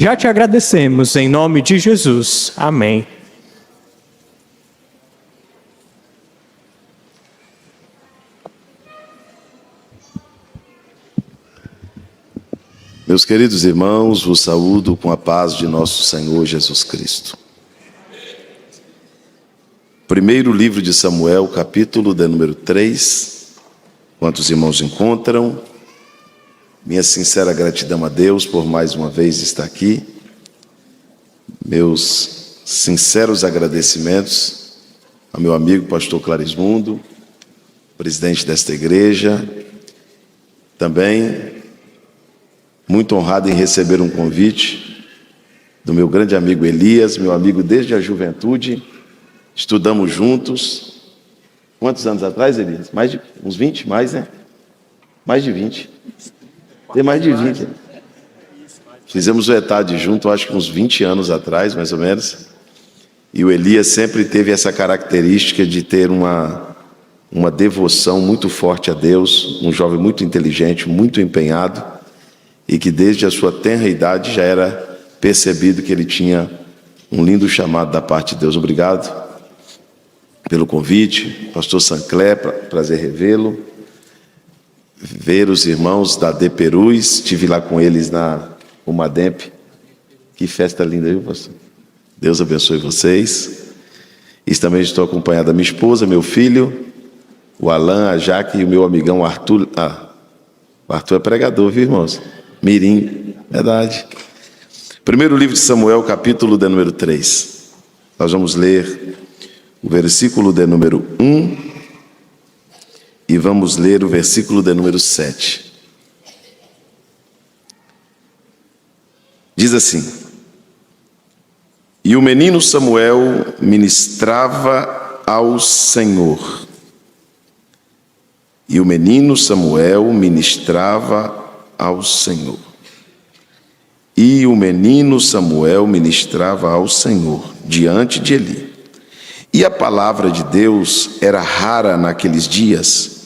Já te agradecemos em nome de Jesus. Amém. Meus queridos irmãos, vos saúdo com a paz de nosso Senhor Jesus Cristo. Primeiro livro de Samuel, capítulo de número 3. Quantos irmãos encontram? Minha sincera gratidão a Deus por mais uma vez estar aqui. Meus sinceros agradecimentos ao meu amigo pastor Clarismundo, presidente desta igreja. Também muito honrado em receber um convite do meu grande amigo Elias, meu amigo desde a juventude. Estudamos juntos. Quantos anos atrás, Elias? Uns 20? Mais, né? Mais de 20. Tem mais de 20. Fizemos o ETAD junto, acho que uns 20 anos atrás, mais ou menos. E o Elias sempre teve essa característica de ter uma devoção muito forte a Deus, um jovem muito inteligente, muito empenhado, e que desde a sua tenra idade já era percebido que ele tinha um lindo chamado da parte de Deus. Obrigado pelo convite, pastor Sancler, prazer revê-lo. Ver os irmãos da De Perus, estive lá com eles na Umademp. Que festa linda, viu, pastor? Deus abençoe vocês. E também estou acompanhado da minha esposa, meu filho, o Alan, a Jaque e o meu amigão Arthur. O Arthur é pregador, viu, irmãos? Mirim, verdade. Primeiro livro de Samuel, capítulo de número 3. Nós vamos ler o versículo de número 1 e vamos ler o versículo de número 7. Diz assim: E o menino Samuel ministrava ao Senhor. E o menino Samuel ministrava ao Senhor. E o menino Samuel ministrava ao Senhor diante de Eli. E a palavra de Deus era rara naqueles dias,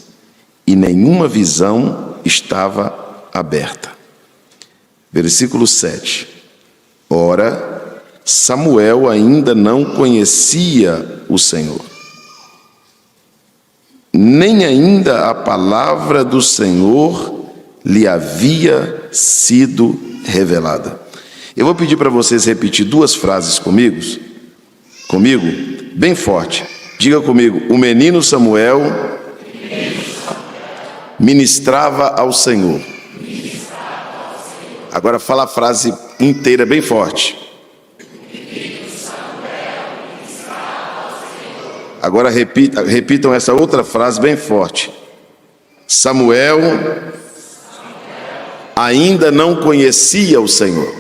e nenhuma visão estava aberta. Versículo 7. Ora, Samuel ainda não conhecia o Senhor, nem ainda a palavra do Senhor lhe havia sido revelada. Eu vou pedir para vocês repetir duas frases comigo, bem forte. Diga comigo: o menino Samuel ministrava ao Senhor. Agora fala a frase inteira bem forte. Agora repitam essa outra frase bem forte. Samuel ainda não conhecia o Senhor.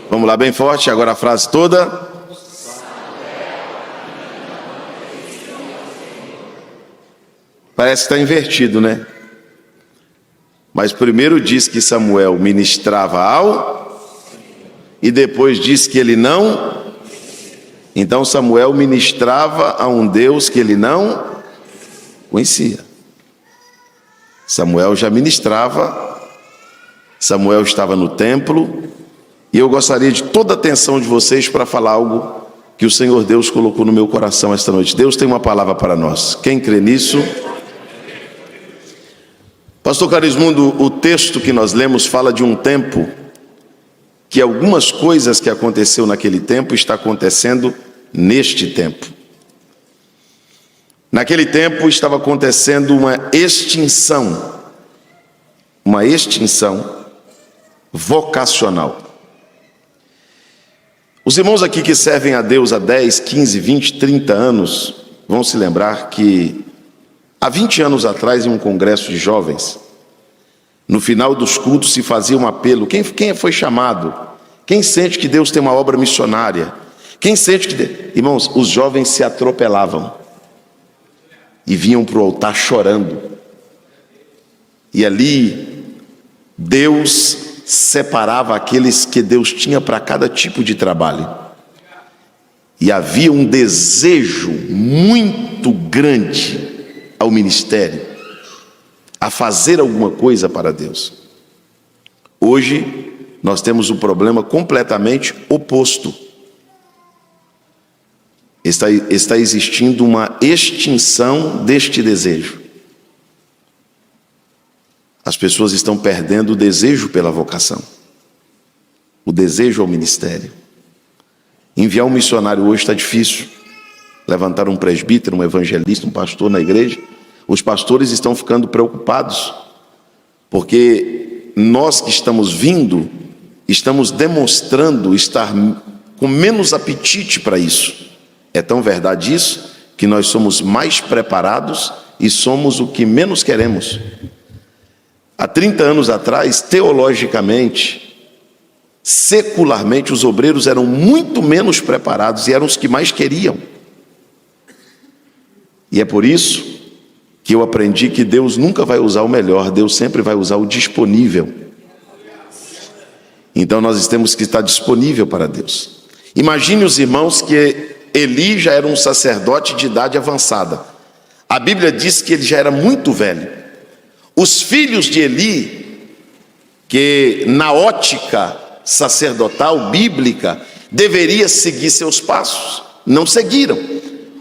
Vamos lá, bem forte, agora a frase toda. Parece que está invertido, né? Mas primeiro diz que Samuel ministrava ao, e depois diz que ele não. Então Samuel ministrava a um Deus que ele não conhecia. Samuel já ministrava, Samuel estava no templo, e eu gostaria de toda a atenção de vocês para falar algo que o Senhor Deus colocou no meu coração esta noite. Deus tem uma palavra para nós. Quem crê nisso? Pastor Clarismundo, o texto que nós lemos fala de um tempo que algumas coisas que aconteceu naquele tempo está acontecendo neste tempo. Naquele tempo estava acontecendo uma extinção vocacional. Os irmãos aqui que servem a Deus há 10, 15, 20, 30 anos vão se lembrar que há 20 anos atrás, em um congresso de jovens, no final dos cultos se fazia um apelo. Quem foi chamado? Quem sente que Deus tem uma obra missionária? Quem sente que... Irmãos, os jovens se atropelavam e vinham para o altar chorando. E ali, Deus separava aqueles que Deus tinha para cada tipo de trabalho. E havia um desejo muito grande ao ministério, a fazer alguma coisa para Deus. Hoje, nós temos um problema completamente oposto. Está existindo uma extinção deste desejo. As pessoas estão perdendo o desejo pela vocação, o desejo ao ministério. Enviar um missionário hoje está difícil. Levantar um presbítero, um evangelista, um pastor na igreja. Os pastores estão ficando preocupados, porque nós que estamos vindo, estamos demonstrando estar com menos apetite para isso. É tão verdade isso, que nós somos mais preparados e somos o que menos queremos. Há 30 anos atrás, teologicamente, secularmente, os obreiros eram muito menos preparados e eram os que mais queriam. E é por isso que eu aprendi que Deus nunca vai usar o melhor, Deus sempre vai usar o disponível. Então nós temos que estar disponível para Deus. Imagine os irmãos que Eli já era um sacerdote de idade avançada. A Bíblia diz que ele já era muito velho. Os filhos de Eli, que na ótica sacerdotal, bíblica, deveria seguir seus passos, não seguiram.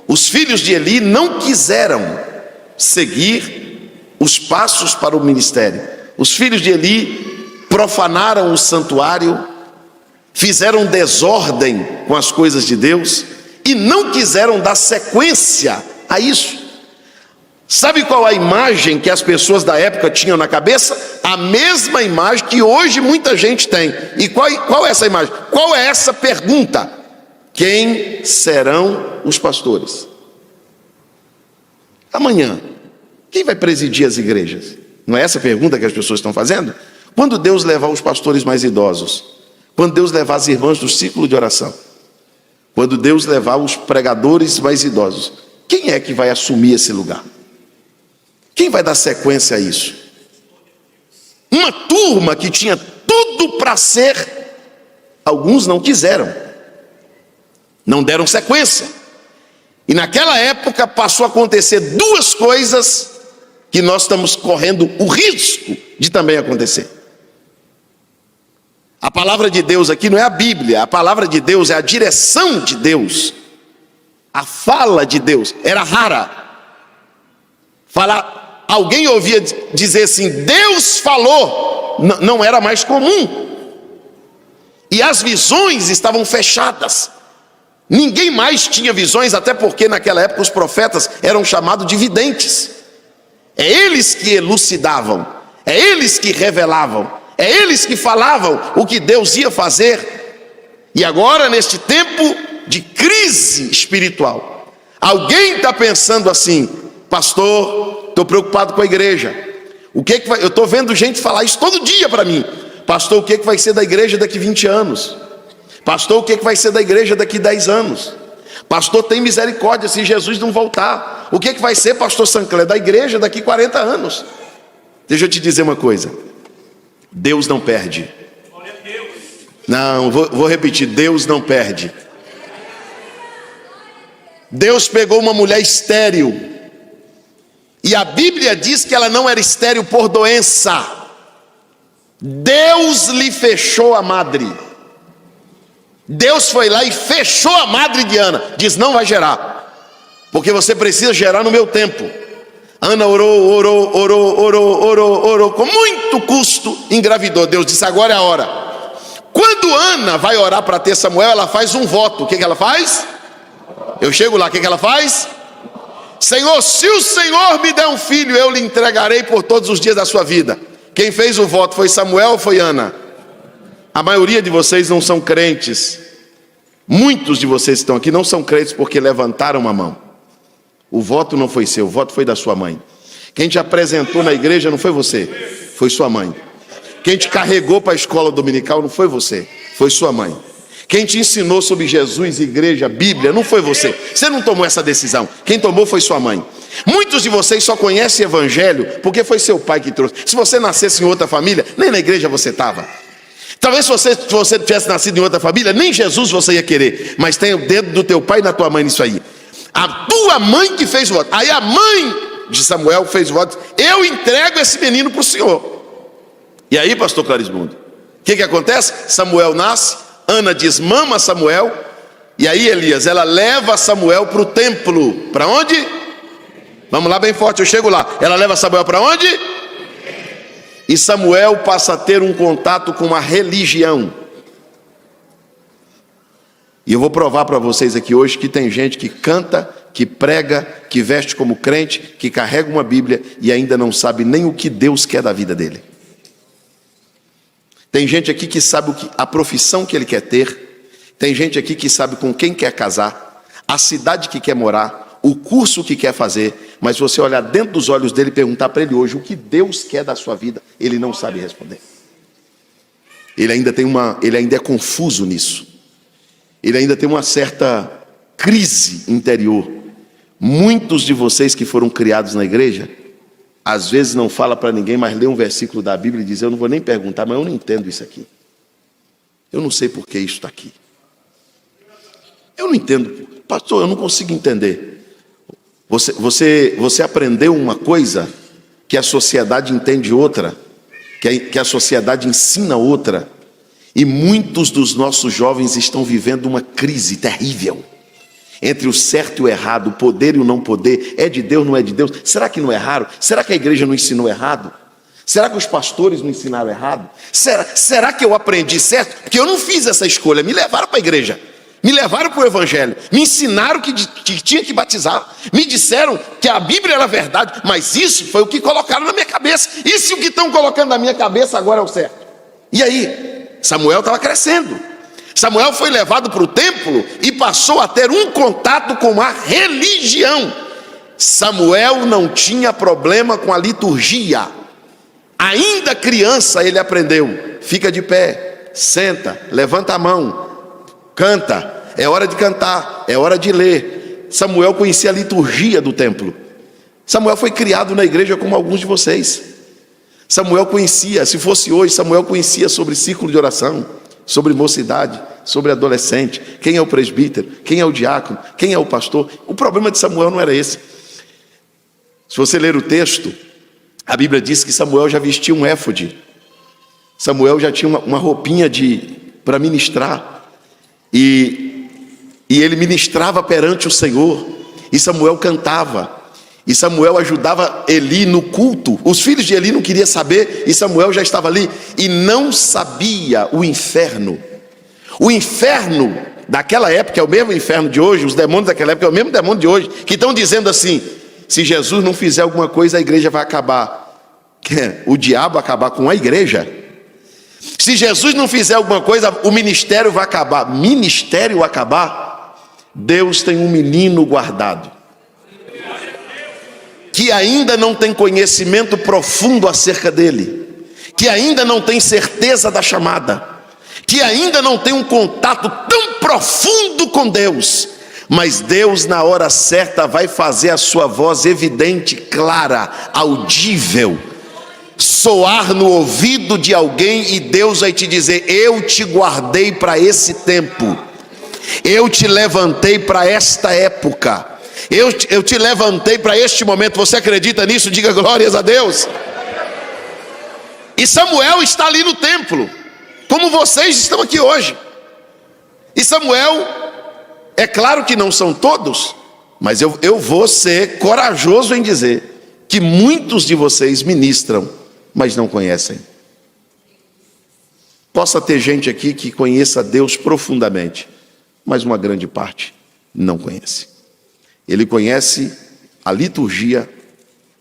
Os filhos de Eli não quiseram seguir os passos para o ministério. Os filhos de Eli profanaram o santuário, fizeram desordem com as coisas de Deus e não quiseram dar sequência a isso. Sabe qual a imagem que as pessoas da época tinham na cabeça? A mesma imagem que hoje muita gente tem. E qual é essa imagem? Qual é essa pergunta? Quem serão os pastores? Amanhã, quem vai presidir as igrejas? Não é essa a pergunta que as pessoas estão fazendo? Quando Deus levar os pastores mais idosos, quando Deus levar as irmãs do ciclo de oração, quando Deus levar os pregadores mais idosos, quem é que vai assumir esse lugar? Quem vai dar sequência a isso? Uma turma que tinha tudo para ser, alguns não quiseram, não deram sequência. E naquela época passou a acontecer duas coisas que nós estamos correndo o risco de também acontecer. A palavra de Deus aqui não é a Bíblia, a palavra de Deus é a direção de Deus. A fala de Deus era rara. Alguém ouvia dizer assim, Deus falou, não era mais comum. E as visões estavam fechadas. Ninguém mais tinha visões, até porque naquela época os profetas eram chamados de videntes. É eles que elucidavam, é eles que revelavam, é eles que falavam o que Deus ia fazer. E agora, neste tempo de crise espiritual, alguém está pensando assim, pastor, estou preocupado com a igreja. O que vai? Eu estou vendo gente falar isso todo dia para mim. Pastor, o que vai ser da igreja daqui 20 anos? Pastor, o que vai ser da igreja daqui 10 anos? Pastor, tem misericórdia se Jesus não voltar. O que vai ser, pastor Sancler, da igreja daqui 40 anos? Deixa eu te dizer uma coisa. Deus não perde. Não, vou repetir, Deus não perde. Deus pegou uma mulher estéril, e a Bíblia diz que ela não era estéril por doença. Deus lhe fechou a madre. Deus foi lá e fechou a madre de Ana. Diz, não vai gerar, porque você precisa gerar no meu tempo. Ana orou, com muito custo, engravidou. Deus disse, agora é a hora. Quando Ana vai orar para ter Samuel, ela faz um voto. O que ela faz? Eu chego lá, o que ela faz? Senhor, se o Senhor me der um filho, eu lhe entregarei por todos os dias da sua vida. Quem fez o voto foi Samuel ou foi Ana? A maioria de vocês não são crentes. Muitos de vocês que estão aqui não são crentes porque levantaram a mão. O voto não foi seu, o voto foi da sua mãe. Quem te apresentou na igreja não foi você, foi sua mãe. Quem te carregou para a escola dominical não foi você, foi sua mãe. Quem te ensinou sobre Jesus, igreja, Bíblia, não foi você. Você não tomou essa decisão. Quem tomou foi sua mãe. Muitos de vocês só conhecem evangelho porque foi seu pai que trouxe. Se você nascesse em outra família, nem na igreja você estava. Talvez se você tivesse nascido em outra família, nem Jesus você ia querer. Mas tem o dedo do teu pai e da tua mãe nisso aí. A tua mãe que fez o voto. Aí a mãe de Samuel fez o voto. Eu entrego esse menino para o Senhor. E aí, pastor Clarismundo, O que acontece? Samuel nasce, Ana desmama Samuel, e aí Elias, ela leva Samuel para o templo. Para onde? Vamos lá bem forte, eu chego lá. Ela leva Samuel para onde? E Samuel passa a ter um contato com uma religião. E eu vou provar para vocês aqui hoje que tem gente que canta, que prega, que veste como crente, que carrega uma Bíblia e ainda não sabe nem o que Deus quer da vida dele. Tem gente aqui que sabe a profissão que ele quer ter. Tem gente aqui que sabe com quem quer casar, a cidade que quer morar, o curso que quer fazer. Mas se você olhar dentro dos olhos dele e perguntar para ele hoje o que Deus quer da sua vida, ele não sabe responder. Ele ainda é confuso nisso. Ele ainda tem uma certa crise interior. Muitos de vocês que foram criados na igreja, às vezes não fala para ninguém, mas lê um versículo da Bíblia e diz: eu não vou nem perguntar, mas eu não entendo isso aqui. Eu não sei por que isso está aqui. Eu não entendo, pastor, eu não consigo entender. Você aprendeu uma coisa que a sociedade entende outra, que a sociedade ensina outra, e muitos dos nossos jovens estão vivendo uma crise terrível entre o certo e o errado, o poder e o não poder. É de Deus, não é de Deus? Será que não é raro? Será que a igreja não ensinou errado? Será que os pastores não ensinaram errado? Será que eu aprendi certo? Porque eu não fiz essa escolha, me levaram para a igreja, me levaram para o evangelho, me ensinaram que tinha que batizar, me disseram que a Bíblia era verdade, mas isso foi o que colocaram na minha cabeça. E se o que estão colocando na minha cabeça agora é o certo? E aí? Samuel estava crescendo. Samuel foi levado para o templo e passou a ter um contato com a religião. Samuel não tinha problema com a liturgia. Ainda criança ele aprendeu: fica de pé, senta, levanta a mão, canta, é hora de cantar, é hora de ler. Samuel conhecia a liturgia do templo. Samuel foi criado na igreja como alguns de vocês. Samuel conhecia, se fosse hoje, Samuel conhecia sobre círculo de oração, sobre mocidade, sobre adolescente, quem é o presbítero, quem é o diácono, quem é o pastor. O problema de Samuel não era esse. Se você ler o texto, a Bíblia diz que Samuel já vestia um éfode. Samuel já tinha uma roupinha para ministrar. E ele ministrava perante o Senhor. E Samuel cantava. E Samuel ajudava Eli no culto. Os filhos de Eli não queriam saber, e Samuel já estava ali. E não sabia o inferno. O inferno daquela época é o mesmo inferno de hoje. Os demônios daquela época é o mesmo demônio de hoje, que estão dizendo assim: se Jesus não fizer alguma coisa, a igreja vai acabar. O diabo acabar com a igreja. Se Jesus não fizer alguma coisa, o ministério vai acabar. Ministério acabar? Deus tem um menino guardado, que ainda não tem conhecimento profundo acerca dele, que ainda não tem certeza da chamada, que ainda não tem um contato tão profundo com Deus, mas Deus na hora certa vai fazer a sua voz evidente, clara, audível, soar no ouvido de alguém, e Deus vai te dizer: eu te guardei para esse tempo, eu te levantei para esta época, eu te levantei para este momento. Você acredita nisso? Diga glórias a Deus. E Samuel está ali no templo, como vocês estão aqui hoje. E Samuel, é claro que não são todos, mas eu vou ser corajoso em dizer que muitos de vocês ministram, mas não conhecem. Possa ter gente aqui que conheça Deus profundamente, mas uma grande parte não conhece. Ele conhece a liturgia,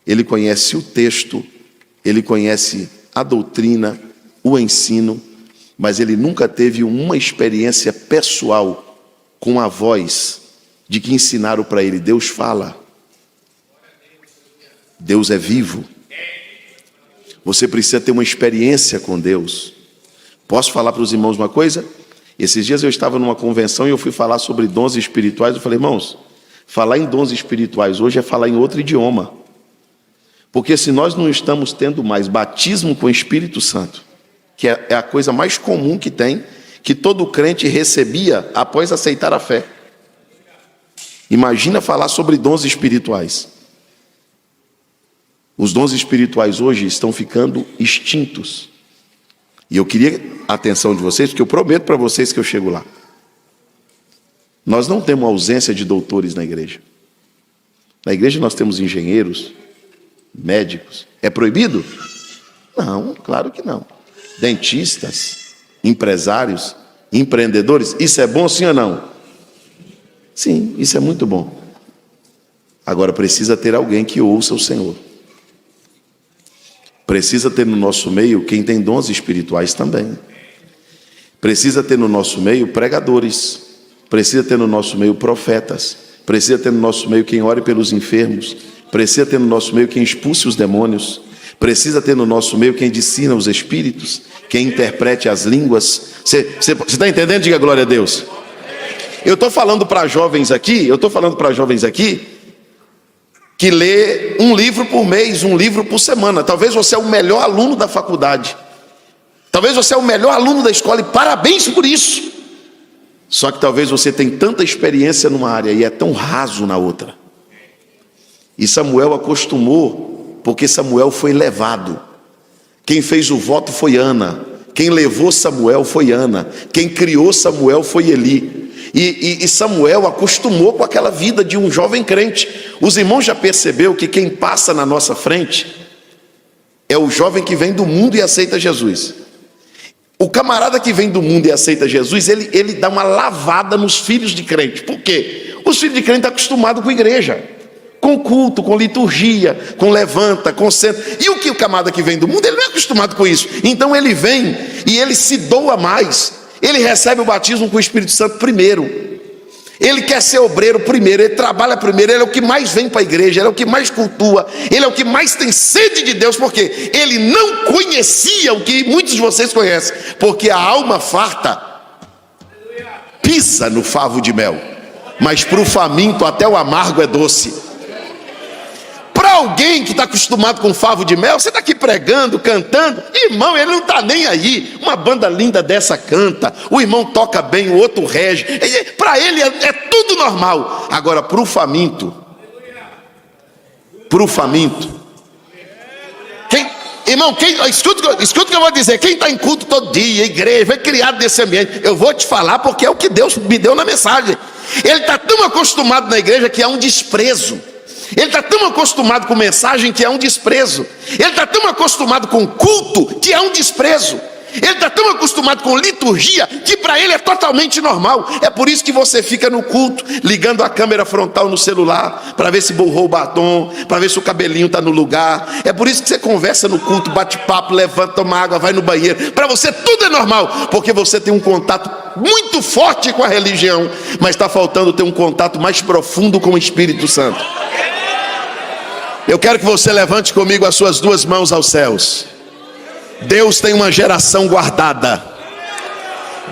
ele conhece o texto, ele conhece a doutrina, o ensino, mas ele nunca teve uma experiência pessoal com a voz de que ensinaram para ele: Deus fala, Deus é vivo. Você precisa ter uma experiência com Deus. Posso falar para os irmãos uma coisa? Esses dias eu estava numa convenção e eu fui falar sobre dons espirituais. Eu falei: irmãos, falar em dons espirituais hoje é falar em outro idioma. Porque se nós não estamos tendo mais batismo com o Espírito Santo, que é a coisa mais comum que tem, que todo crente recebia após aceitar a fé. Imagina falar sobre dons espirituais. Os dons espirituais hoje estão ficando extintos. E eu queria a atenção de vocês, porque eu prometo para vocês que eu chego lá. Nós não temos ausência de doutores na igreja. Na igreja nós temos engenheiros, médicos. É proibido? Não, claro que não. Dentistas, empresários, empreendedores. Isso é bom, sim ou não? Sim, isso é muito bom. Agora precisa ter alguém que ouça o Senhor. Precisa ter no nosso meio quem tem dons espirituais também. Precisa ter no nosso meio pregadores. Precisa ter no nosso meio profetas. Precisa ter no nosso meio quem ore pelos enfermos. Precisa ter no nosso meio quem expulse os demônios. Precisa ter no nosso meio quem discina os espíritos, quem interprete as línguas. Você está entendendo? Diga glória a Deus. Eu estou falando para jovens aqui, que lê um livro por mês, um livro por semana. Talvez você é o melhor aluno da faculdade. Talvez você é o melhor aluno da escola e parabéns por isso. Só que talvez você tenha tanta experiência numa área e é tão raso na outra. E Samuel acostumou, porque Samuel foi levado. Quem fez o voto foi Ana. Quem levou Samuel foi Ana. Quem criou Samuel foi Eli. E Samuel acostumou com aquela vida de um jovem crente. Os irmãos já perceberam que quem passa na nossa frente é o jovem que vem do mundo e aceita Jesus. O camarada que vem do mundo e aceita Jesus, ele dá uma lavada nos filhos de crente. Por quê? Os filhos de crente estão acostumados com igreja, com culto, com liturgia, com levanta, com senta. E o camarada que vem do mundo, ele não é acostumado com isso. Então ele vem e ele se doa mais. Ele recebe o batismo com o Espírito Santo primeiro. Ele quer ser obreiro primeiro, ele trabalha primeiro, ele é o que mais vem para a igreja, ele é o que mais cultua, ele é o que mais tem sede de Deus, porque ele não conhecia o que muitos de vocês conhecem, porque a alma farta pisa no favo de mel, mas para o faminto até o amargo é doce. Para alguém que está acostumado com favo de mel, você está aqui pregando, cantando, irmão, ele não está nem aí. Uma banda linda dessa canta, o irmão toca bem, o outro rege, para ele é tudo normal. Agora para o faminto, escuta o que eu vou dizer. Quem está em culto todo dia, igreja, é criado nesse ambiente, eu vou te falar porque é o que Deus me deu na mensagem. Ele está tão acostumado na igreja que é um desprezo. Ele está tão acostumado com mensagem que é um desprezo. Ele está tão acostumado com culto que é um desprezo. Ele está tão acostumado com liturgia que para ele é totalmente normal. É por isso que você fica no culto ligando a câmera frontal no celular para ver se borrou o batom, para ver se o cabelinho está no lugar. É por isso que você conversa no culto, bate papo, levanta, toma água, vai no banheiro. Para você tudo é normal, porque você tem um contato muito forte com a religião, mas está faltando ter um contato mais profundo com o Espírito Santo. Eu quero que você levante comigo as suas duas mãos aos céus. Deus tem uma geração guardada.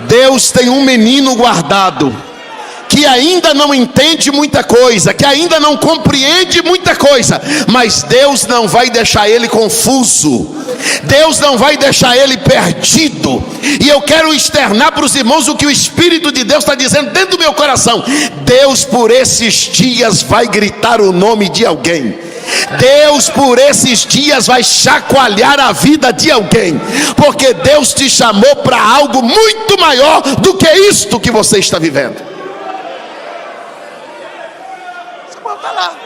Deus tem um menino guardado, que ainda não entende muita coisa, que ainda não compreende muita coisa, mas Deus não vai deixar ele confuso. Deus não vai deixar ele perdido. E eu quero externar para os irmãos o que o Espírito de Deus está dizendo dentro do meu coração. Deus por esses dias vai gritar o nome de alguém. Deus por esses dias vai chacoalhar a vida de alguém, porque Deus te chamou para algo muito maior do que isto que você está vivendo. Você pode falar.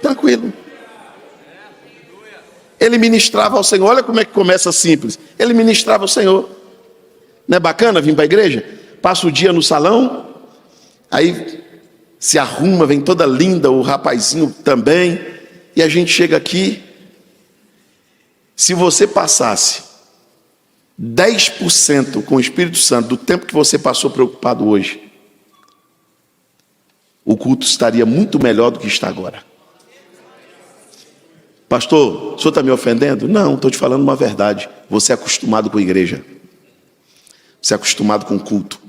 Tranquilo. Ele ministrava ao Senhor. Olha como é que começa simples. Ele ministrava ao Senhor. Não é bacana vir para a igreja? Passa o dia no salão, aí se arruma, vem toda linda, o rapazinho também, e a gente chega aqui. Se você passasse 10% com o Espírito Santo do tempo que você passou preocupado hoje, o culto estaria muito melhor do que está agora. Pastor, o senhor está me ofendendo? Não, estou te falando uma verdade. Você é acostumado com a igreja. Você é acostumado com o culto.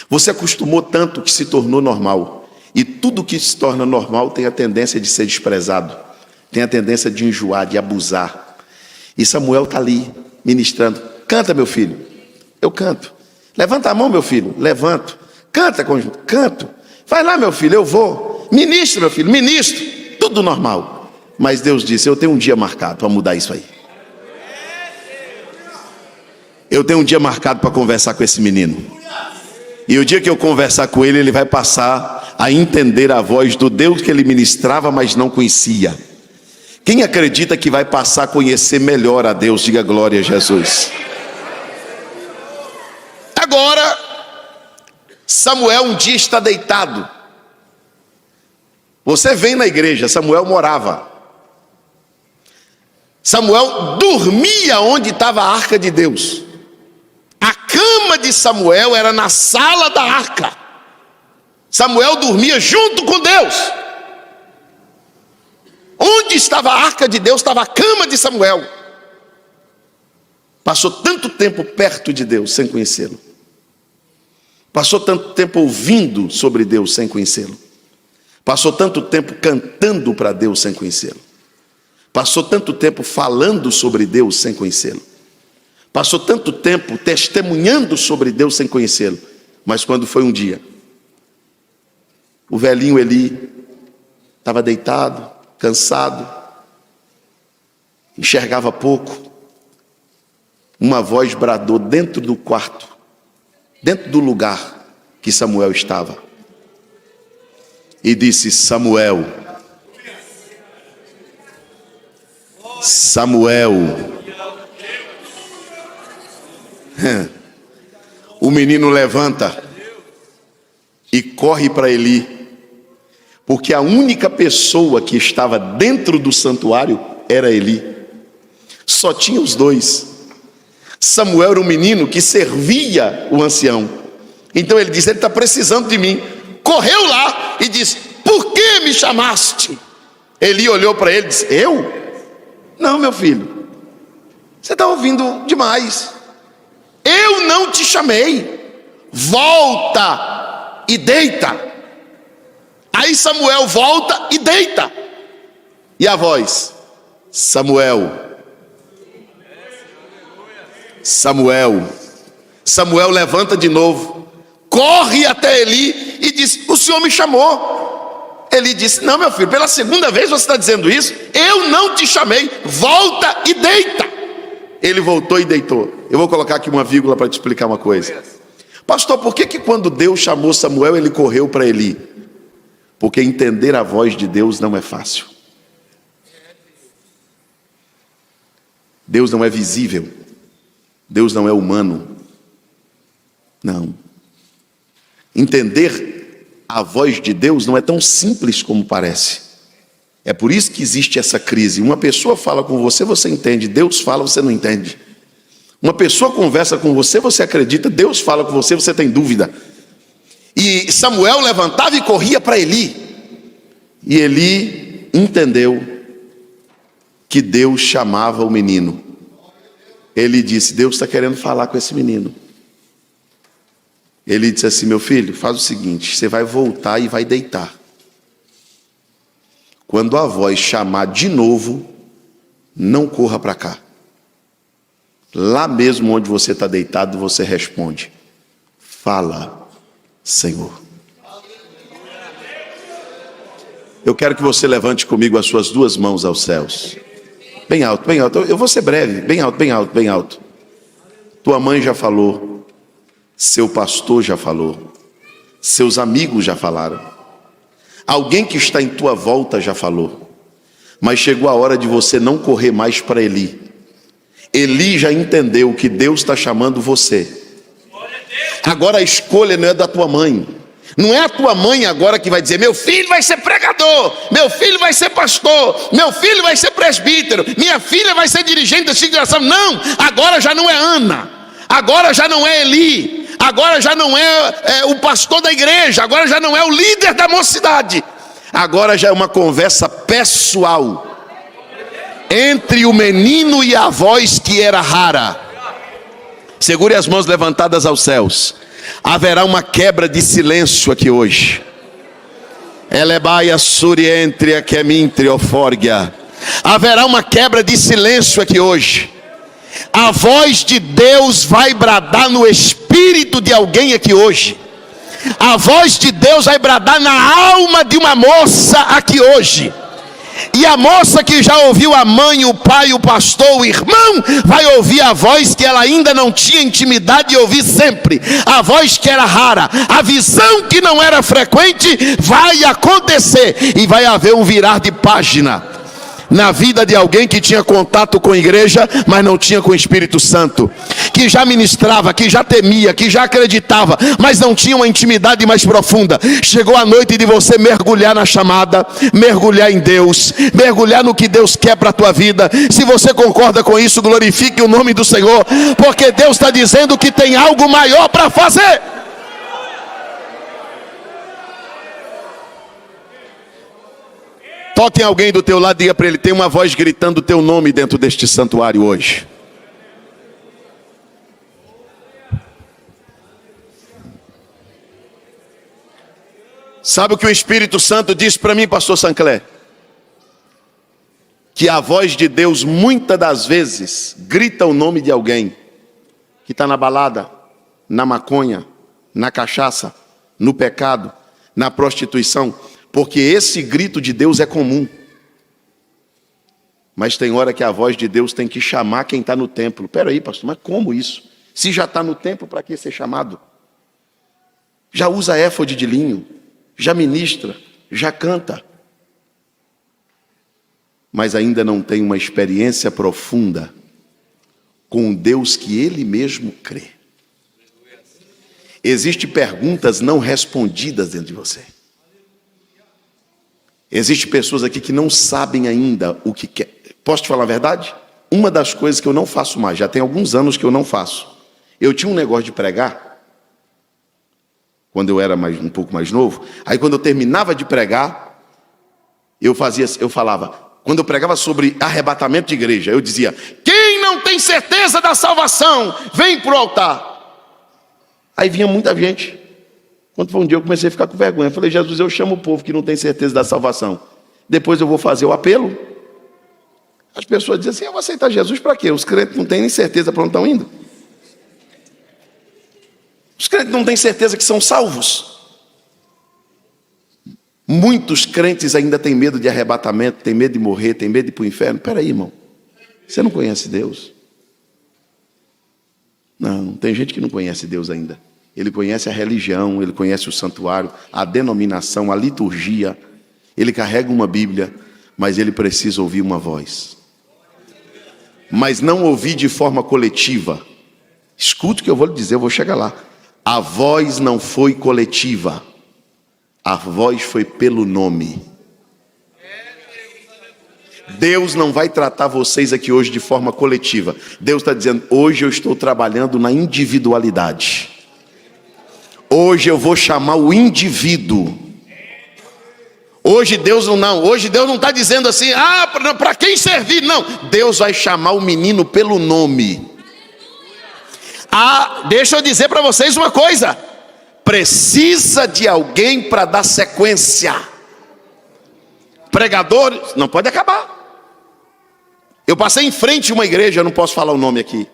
Você acostumou tanto que se tornou normal. E tudo que se torna normal tem a tendência de ser desprezado. Tem a tendência de enjoar, de abusar. E Samuel está ali, ministrando. Canta, meu filho. Eu canto. Levanta a mão, meu filho. Levanto. Canta, conjunto. Canto. Vai lá, meu filho, eu vou. Ministra, meu filho, ministro. tudo normal. Mas Deus disse: eu tenho um dia marcado para mudar isso aí. Eu tenho um dia marcado para conversar com esse menino. E o dia que eu conversar com ele, ele vai passar a entender a voz do Deus que ele ministrava, mas não conhecia. Quem acredita que vai passar a conhecer melhor a Deus, diga glória a Jesus. Agora, Samuel um dia está deitado. Você vem na igreja, Samuel morava. Samuel dormia onde estava a arca de Deus. A cama de Samuel era na sala da arca. Samuel dormia junto com Deus. Onde estava a arca de Deus, estava a cama de Samuel. Passou tanto tempo perto de Deus sem conhecê-lo. Passou tanto tempo ouvindo sobre Deus sem conhecê-lo. Passou tanto tempo cantando para Deus sem conhecê-lo. Passou tanto tempo falando sobre Deus sem conhecê-lo. Passou tanto tempo testemunhando sobre Deus sem conhecê-lo. Mas quando foi um dia, o velhinho Eli estava deitado, cansado, enxergava pouco. Uma voz bradou dentro do quarto, dentro do lugar que Samuel estava, e disse: Samuel, Samuel. O menino levanta e corre para Eli, porque a única pessoa que estava dentro do santuário era Eli. Só tinha os dois. Samuel era um menino que servia o ancião. Então ele disse: ele está precisando de mim. Correu lá e disse: por que me chamaste? Eli olhou para ele e disse: eu? Não, meu filho, você está ouvindo demais. Eu não te chamei. Volta e deita. Aí Samuel volta e deita. E a voz: Samuel, Samuel. Samuel levanta de novo, corre até Eli e diz: o senhor me chamou. Eli disse: não, meu filho, pela segunda vez você está dizendo isso. Eu não te chamei. Volta e deita. Ele voltou e deitou. Eu vou colocar aqui uma vírgula para te explicar uma coisa. Pastor, por que quando Deus chamou Samuel, ele correu para Eli? Porque entender a voz de Deus não é fácil. Deus não é visível. Deus não é humano. Não. Entender a voz de Deus não é tão simples como parece. É por isso que existe essa crise. Uma pessoa fala com você, você entende. Deus fala, você não entende. Uma pessoa conversa com você, você acredita. Deus fala com você, você tem dúvida. E Samuel levantava e corria para Eli. E Eli entendeu que Deus chamava o menino. Ele disse: Deus está querendo falar com esse menino. Ele disse assim: meu filho, faz o seguinte, você vai voltar e vai deitar. Quando a voz chamar de novo, não corra para cá. Lá mesmo onde você está deitado, você responde: fala, Senhor. Eu quero que você levante comigo as suas duas mãos aos céus. Bem alto, bem alto. Eu vou ser breve. Bem alto, bem alto, bem alto. Tua mãe já falou. Seu pastor já falou. Seus amigos já falaram. Alguém que está em tua volta já falou. Mas chegou a hora de você não correr mais para Eli. Eli já entendeu que Deus está chamando você. Agora a escolha não é da tua mãe. Não é a tua mãe agora que vai dizer: meu filho vai ser pregador, meu filho vai ser pastor, meu filho vai ser presbítero, minha filha vai ser dirigente da congregação. Não, agora já não é Ana, agora já não é Eli, agora já não é o pastor da igreja, agora já não é o líder da mocidade. Agora já é uma conversa pessoal entre o menino e a voz que era rara. Segure as mãos levantadas aos céus. Haverá uma quebra de silêncio aqui hoje. Elebaia surientria quemintre ofórgia. Haverá uma quebra de silêncio aqui hoje. A voz de Deus vai bradar no espírito de alguém aqui hoje. A voz de Deus vai bradar na alma de uma moça aqui hoje. E a moça que já ouviu a mãe, o pai, o pastor, o irmão, vai ouvir a voz que ela ainda não tinha intimidade de ouvir sempre. A voz que era rara, a visão que não era frequente, vai acontecer. E vai haver um virar de página na vida de alguém que tinha contato com a igreja, mas não tinha com o Espírito Santo, que já ministrava, que já temia, que já acreditava, mas não tinha uma intimidade mais profunda. Chegou a noite de você mergulhar na chamada, mergulhar em Deus, mergulhar no que Deus quer para a tua vida. Se você concorda com isso, glorifique o nome do Senhor, porque Deus está dizendo que tem algo maior para fazer. Toque em alguém do teu lado e diga para ele: tem uma voz gritando o teu nome dentro deste santuário hoje. Sabe o que o Espírito Santo disse para mim, pastor Sancler? Que a voz de Deus muitas das vezes grita o nome de alguém que está na balada, na maconha, na cachaça, no pecado, na prostituição, porque esse grito de Deus é comum. Mas tem hora que a voz de Deus tem que chamar quem está no templo. Espera aí, pastor, mas como isso? Se já está no templo, para que ser chamado? Já usa éfode de linho, já ministra, já canta, mas ainda não tem uma experiência profunda com o Deus que Ele mesmo crê. Existem perguntas não respondidas dentro de você. Existem pessoas aqui que não sabem ainda o que quer. Posso te falar a verdade? Uma das coisas que eu não faço mais, já tem alguns anos que eu não faço. Eu tinha um negócio de pregar, quando eu era um pouco mais novo. Aí quando eu terminava de pregar, eu falava, quando eu pregava sobre arrebatamento de igreja, eu dizia: quem não tem certeza da salvação, vem para o altar. Aí vinha muita gente. Quando foi um dia eu comecei a ficar com vergonha. Eu falei: Jesus, eu chamo o povo que não tem certeza da salvação. Depois eu vou fazer o apelo. As pessoas dizem assim: eu vou aceitar Jesus para quê? Os crentes não têm nem certeza para onde estão indo. Os crentes não têm certeza que são salvos. Muitos crentes ainda têm medo de arrebatamento, têm medo de morrer, têm medo de ir para o inferno. Espera aí, irmão. Você não conhece Deus? Não, tem gente que não conhece Deus ainda. Ele conhece a religião, ele conhece o santuário, a denominação, a liturgia. Ele carrega uma Bíblia, mas ele precisa ouvir uma voz. Mas não ouvir de forma coletiva. Escute o que eu vou lhe dizer, eu vou chegar lá. A voz não foi coletiva. A voz foi pelo nome. Deus não vai tratar vocês aqui hoje de forma coletiva. Deus está dizendo: hoje eu estou trabalhando na individualidade. Hoje eu vou chamar o indivíduo. Hoje Deus não está dizendo assim: para quem servir? Não, Deus vai chamar o menino pelo nome. Deixa eu dizer para vocês uma coisa: precisa de alguém para dar sequência. Pregadores, não pode acabar. Eu passei em frente a uma igreja, eu não posso falar o nome aqui.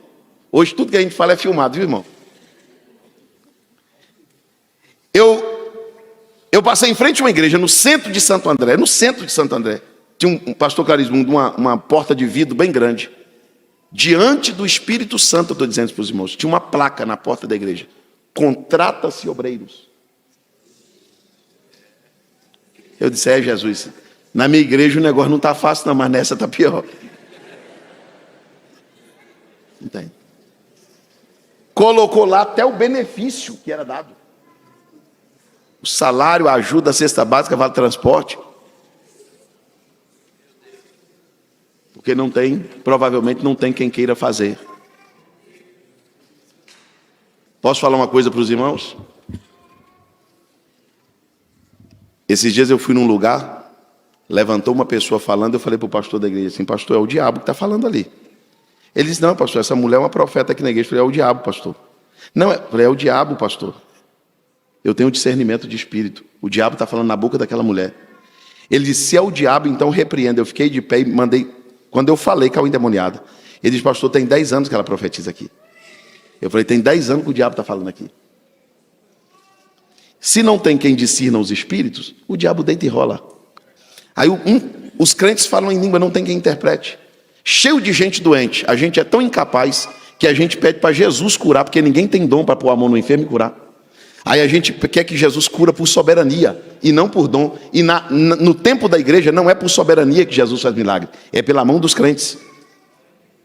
Hoje tudo que a gente fala é filmado, viu, irmão? Eu passei em frente a uma igreja no centro de Santo André. Tinha um pastor Carismundo, uma porta de vidro bem grande. Diante do Espírito Santo, eu estou dizendo para os irmãos, tinha uma placa na porta da igreja: contrata-se obreiros. Eu disse: Jesus, na minha igreja o negócio não está fácil não, mas nessa está pior. Entende? Colocou lá até o benefício que era dado. O salário, a ajuda, a cesta básica, vale transporte. Porque não tem, provavelmente não tem quem queira fazer. Posso falar uma coisa para os irmãos? Esses dias eu fui num lugar, levantou uma pessoa falando, eu falei para o pastor da igreja assim: pastor, é o diabo que está falando ali. Ele disse: não, pastor, essa mulher é uma profeta aqui na igreja. Eu falei: é o diabo, pastor. Não, é o diabo, pastor. Eu tenho discernimento de espírito. O diabo está falando na boca daquela mulher. Ele disse: se é o diabo, então repreenda. Eu fiquei de pé e mandei. Quando eu falei, caiu endemoniada. Ele disse: pastor, tem 10 anos que ela profetiza aqui. Eu falei: tem 10 anos que o diabo está falando aqui. Se não tem quem discirna os espíritos, o diabo deita e rola. Aí Os crentes falam em língua, não tem quem interprete. Cheio de gente doente. A gente é tão incapaz que a gente pede para Jesus curar, porque ninguém tem dom para pôr a mão no enfermo e curar. Aí a gente quer que Jesus cura por soberania e não por dom. E no tempo da igreja não é por soberania que Jesus faz milagre, é pela mão dos crentes.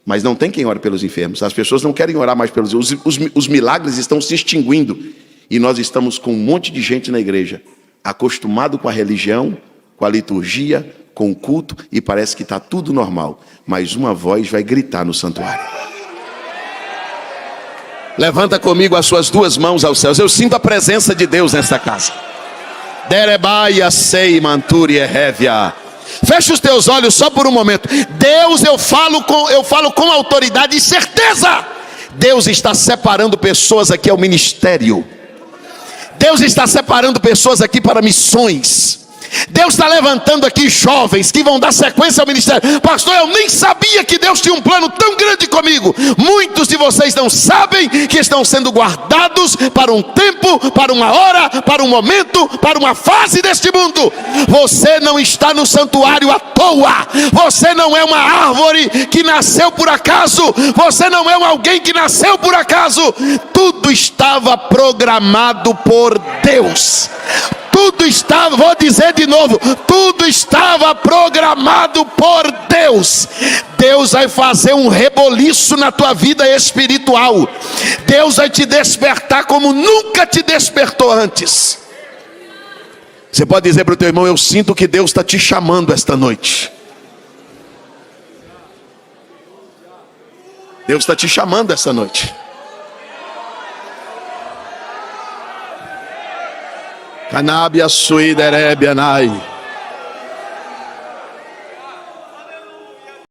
Mas não tem quem ore pelos enfermos. As pessoas não querem orar mais pelos os milagres estão se extinguindo. E nós estamos com um monte de gente na igreja, acostumado com a religião, com a liturgia, com o culto, e parece que está tudo normal. Mas uma voz vai gritar no santuário. Levanta comigo as suas duas mãos aos céus. Eu sinto a presença de Deus nesta casa. Derebaia sei manturi errévia. Fecha os teus olhos só por um momento. Deus, eu falo com autoridade e certeza. Deus está separando pessoas aqui ao ministério. Deus está separando pessoas aqui para missões. Deus está levantando aqui jovens que vão dar sequência ao ministério. Pastor, eu nem sabia que Deus tinha um plano tão grande comigo. Muitos de vocês não sabem que estão sendo guardados para um tempo, para uma hora, para um momento, para uma fase deste mundo. Você não está no santuário à toa. Você não é uma árvore que nasceu por acaso. Você não é alguém que nasceu por acaso. Tudo estava programado por Deus. Tudo estava, vou dizer de novo, tudo estava programado por Deus. Deus vai fazer um reboliço na tua vida espiritual. Deus vai te despertar como nunca te despertou antes. Você pode dizer para o teu irmão: eu sinto que Deus está te chamando esta noite. Deus está te chamando esta noite. Canabia sui derebianai.